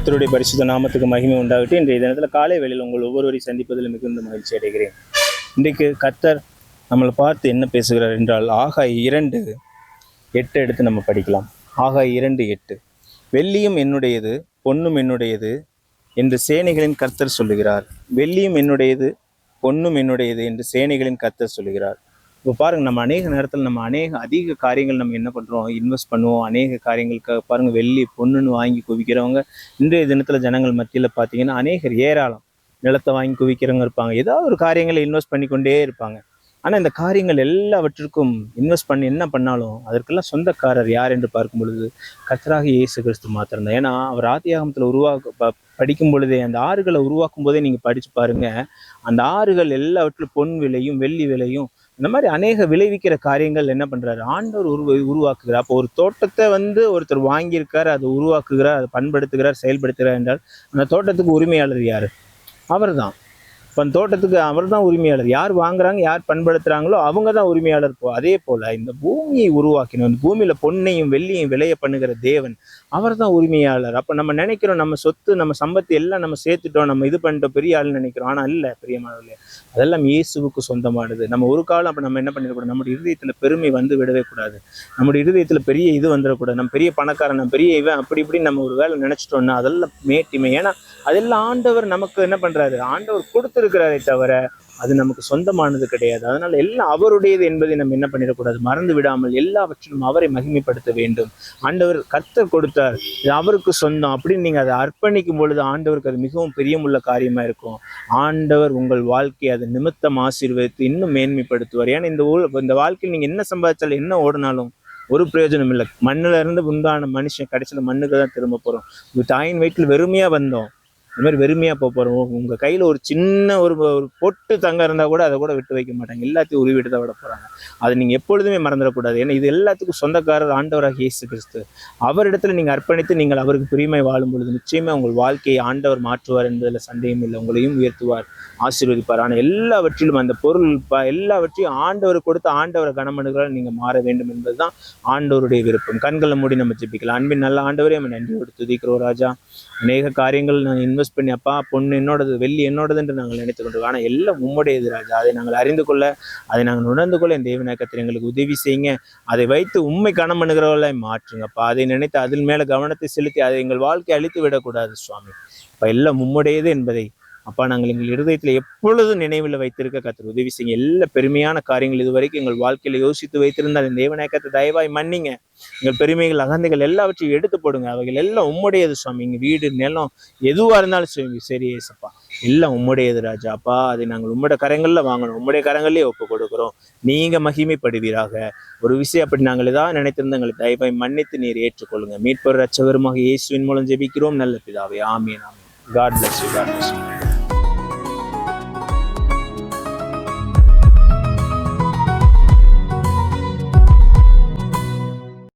கர்த்தருடைய பரிசுத்த நாமத்துக்கு மகிமை உண்டாகட்டும். இன்றைய தினத்தில் காலை வேளையில் உங்கள் ஒவ்வொருவரையும் சந்திப்பதில் மிகுந்த மகிழ்ச்சி அடைகிறேன். இன்றைக்கு கர்த்தர் நம்மளை பார்த்து என்ன பேசுகிறார் என்றால், ஆகாய் 2:8 எடுத்து நம்ம படிக்கலாம். ஆகாய் 2:8, வெள்ளியும் என்னுடையது பொன்னும் என்னுடையது என்று சேனைகளின் கர்த்தர் சொல்லுகிறார். வெள்ளியும் என்னுடையது பொன்னும் என்னுடையது என்று சேனைகளின் கர்த்தர் சொல்லுகிறார். இப்போ பாருங்கள், நம்ம அநேக நேரத்தில் நம்ம அதிக காரியங்கள் நம்ம என்ன பண்ணுறோம், இன்வெஸ்ட் பண்ணுவோம். அநேக காரியங்களுக்கு பாருங்கள், வெள்ளி பொண்ணுன்னு வாங்கி குவிக்கிறவங்க இன்றைய தினத்தில் ஜனங்கள் மத்தியில் பார்த்தீங்கன்னா அநேகர் ஏராளம் நிலத்தை வாங்கி குவிக்கிறவங்க இருப்பாங்க. ஏதாவது ஒரு காரியங்களை இன்வெஸ்ட் பண்ணிக்கொண்டே இருப்பாங்க. ஆனால் இந்த காரியங்கள் எல்லாவற்றிற்கும் இன்வெஸ்ட் பண்ணி என்ன பண்ணாலும் அதற்கெல்லாம் சொந்தக்காரர் யார் என்று பார்க்கும் பொழுது கர்த்தராகிய இயேசு கிறிஸ்து மாத்திரம்தான். ஏன்னா அவர் ஆதியாகமத்தில் படிக்கும் பொழுதே, அந்த ஆறுகளை உருவாக்கும் போதே நீங்கள் படித்து பாருங்கள், அந்த ஆறுகள் எல்லாவற்றிலும் பொன் விலையும் வெள்ளி விலையும் இந்த மாதிரி அநேக விளைவிக்கிற காரியங்கள் என்ன பண்ணுறாரு, ஆண்டவர் உருவாக்குகிறார். அப்போ ஒரு தோட்டத்தை ஒருத்தர் வாங்கியிருக்கார், அதை உருவாக்குகிறார், அதை பண்படுத்துகிறார், செயல்படுத்துகிறார் என்றால் அந்த தோட்டத்துக்கு உரிமையாளர் யார்? அவர் தான். இப்போ அந்த தோட்டத்துக்கு அவர் தான் உரிமையாளர். யார் வாங்குறாங்க, யார் பண்படுத்துகிறாங்களோ அவங்க தான் உரிமையாளர். அதே போல் இந்த பூமியை உருவாக்கினோம், இந்த பூமியில் பொன்னையும் வெள்ளியும் விளைய பண்ணுகிற தேவன் அவர் தான் உரிமையாளர். அப்போ நம்ம நினைக்கிறோம் நம்ம சொத்து நம்ம சம்பத்து எல்லாம் நம்ம சேர்த்துட்டோம், நம்ம இது பண்ணிட்டோம், பெரிய ஆள்னு நினைக்கிறோம். ஆனால் இல்லை பிரியமானவர்களே, அதெல்லாம் இயேசுவுக்கு சொந்தமானது. நம்ம ஒரு காலம் அப்போ நம்ம என்ன பண்ணிடக்கூடாது, நம்முடைய இருதயத்தில் பெருமை விடவே கூடாது. நம்முடைய இருதயத்தில் பெரிய இது வந்துடக்கூடாது. நம்ம பெரிய பணக்காரன், நம்ம பெரிய இவன், அப்படி இப்படின்னு நம்ம ஒரு வேலை நினச்சிட்டோம்னா அதெல்லாம் மேட்டிமை. ஏன்னா அதெல்லாம் ஆண்டவர் நமக்கு என்ன பண்ணுறாரு, ஆண்டவர் கொடுத்துருக்கிறாரே தவிர அது நமக்கு சொந்தமானது கிடையாது. அதனால எல்லாம் அவருடையது என்பதை நம்ம என்ன பண்ணிடக்கூடாது, மறந்து விடாமல் எல்லாவற்றிலும் அவரை மகிமைப்படுத்த வேண்டும். ஆண்டவர் கர்த்தர் கொடுத்தார், இது அவருக்கு சொந்தம் அப்படின்னு நீங்கள் அதை அர்ப்பணிக்கும் பொழுது ஆண்டவருக்கு அது மிகவும் பிரியமுள்ள காரியமாக இருக்கும். ஆண்டவர் உங்கள் வாழ்க்கையை அதை நிமித்தம் ஆசீர்வதித்து இன்னும் மேன்மைப்படுத்துவார். ஏன்னா இந்த வாழ்க்கையில் நீங்கள் என்ன சம்பாதிச்சாலும் என்ன ஓடினாலும் ஒரு பிரயோஜனம் இல்லை. மண்ணில் இருந்து உண்டான மனுஷன் கடைசியில் மண்ணுக்கு தான் திரும்ப போகிறோம். உங்கள் தாயின் வயிற்றில் வெறுமையாக வந்தோம், இந்த மாதிரி வெறுமையாக போகிறோம். உங்கள் கையில் ஒரு சின்ன ஒரு பொட்டு தங்கம் இருந்தால் கூட அதை கூட விட்டு வைக்க மாட்டாங்க, எல்லாத்தையும் உருவிட்டு தான் விட போகிறாங்க. அதை நீங்கள் எப்பொழுதுமே மறந்துடக்கூடாது. ஏன்னா இது எல்லாத்துக்கும் சொந்தக்காரர் ஆண்டவராக இயேசு கிறிஸ்து. அவரிடத்துல நீங்கள் அர்ப்பணித்து நீங்கள் அவருக்கு பிரியமாய் வாழும் பொழுது நிச்சயமாக உங்கள் வாழ்க்கையை ஆண்டவர் மாற்றுவார் என்பதில் சந்தேகம் இல்லை. உங்களையும் உயர்த்துவார், ஆசீர்வதிப்பார். ஆனால் எல்லாவற்றிலும் அந்த பொருள் எல்லாவற்றையும் ஆண்டவர் கொடுத்து ஆண்டவரை கனமனுகளால் நீங்கள் மாற வேண்டும் என்பது தான் ஆண்டவருடைய விருப்பம். கண்களை மூடி நம்ம ஜெபிக்கலாம். அன்பின் நல்ல ஆண்டவரே, நம்ம நன்றியோடு துதிக்கிறோம் ராஜா. அநேக காரியங்கள் நான் இன்வெஸ்ட் பண்ணி, அப்பா பொண்ணு என்னோடது, வெள்ளி என்னோடது என்று நாங்கள் நினைத்து கொண்டிருக்கோம். ஆனால் எல்லாம் உம்முடையது ராஜா. அதை நாங்கள் அறிந்து கொள்ள, அதை நாங்கள் உணர்ந்து கொள்ள என் தேவநாயகத்தில் எங்களுக்கு உதவி செய்யுங்க. அதை வைத்து உண்மை கனம் பண்ணுகிறவர்களாய் மாற்றுங்கப்பா. அதை நினைத்து அதில் மேலே கவனத்தை செலுத்தி அதை எங்கள் வாழ்க்கையை அழித்து விடக்கூடாது சுவாமி. இப்போ எல்லாம் உம்முடையது என்பதை அப்பா நாங்கள் எங்கள் இருதயத்தில் எப்பொழுதும் நினைவில் வைத்திருக்க கர்த்தர் உதவி செய்யுங்க. எல்லா பெருமையான காரியங்கள் இதுவரைக்கும் எங்கள் வாழ்க்கையில் யோசித்து வைத்திருந்தால் இந்த தேவநாயகத்தை தயவாய் மன்னிங்க. எங்கள் பெருமைகள் அகந்தைகள் எல்லாவற்றையும் எடுத்து போடுங்க. அவைகள் எல்லாம் உம்முடையது சுவாமி. இங்கே வீடு நிலம் எதுவாக இருந்தாலும் சரி ஏசப்பா, எல்லாம் உம்முடையது ராஜா. அப்பா அதை நாங்கள் உம்முடைய கரங்களில் வாங்கணும், உம்முடைய கரங்களிலே ஒப்பு கொடுக்குறோம். நீங்கள் மகிமைப்படுவீராக. ஒரு விஷயம் அப்படி நாங்கள் ஏதாவது நினைத்திருந்த எங்களை தயவாய் மன்னித்து நீர் ஏற்றுக்கொள்ளுங்க. மீட்பர் இரட்சகருமாக இயேசுவின் மூலம் ஜெபிக்கிறோம் நல்ல பிதாவே. ஆமீன் ஆமீன். God bless you. God bless you.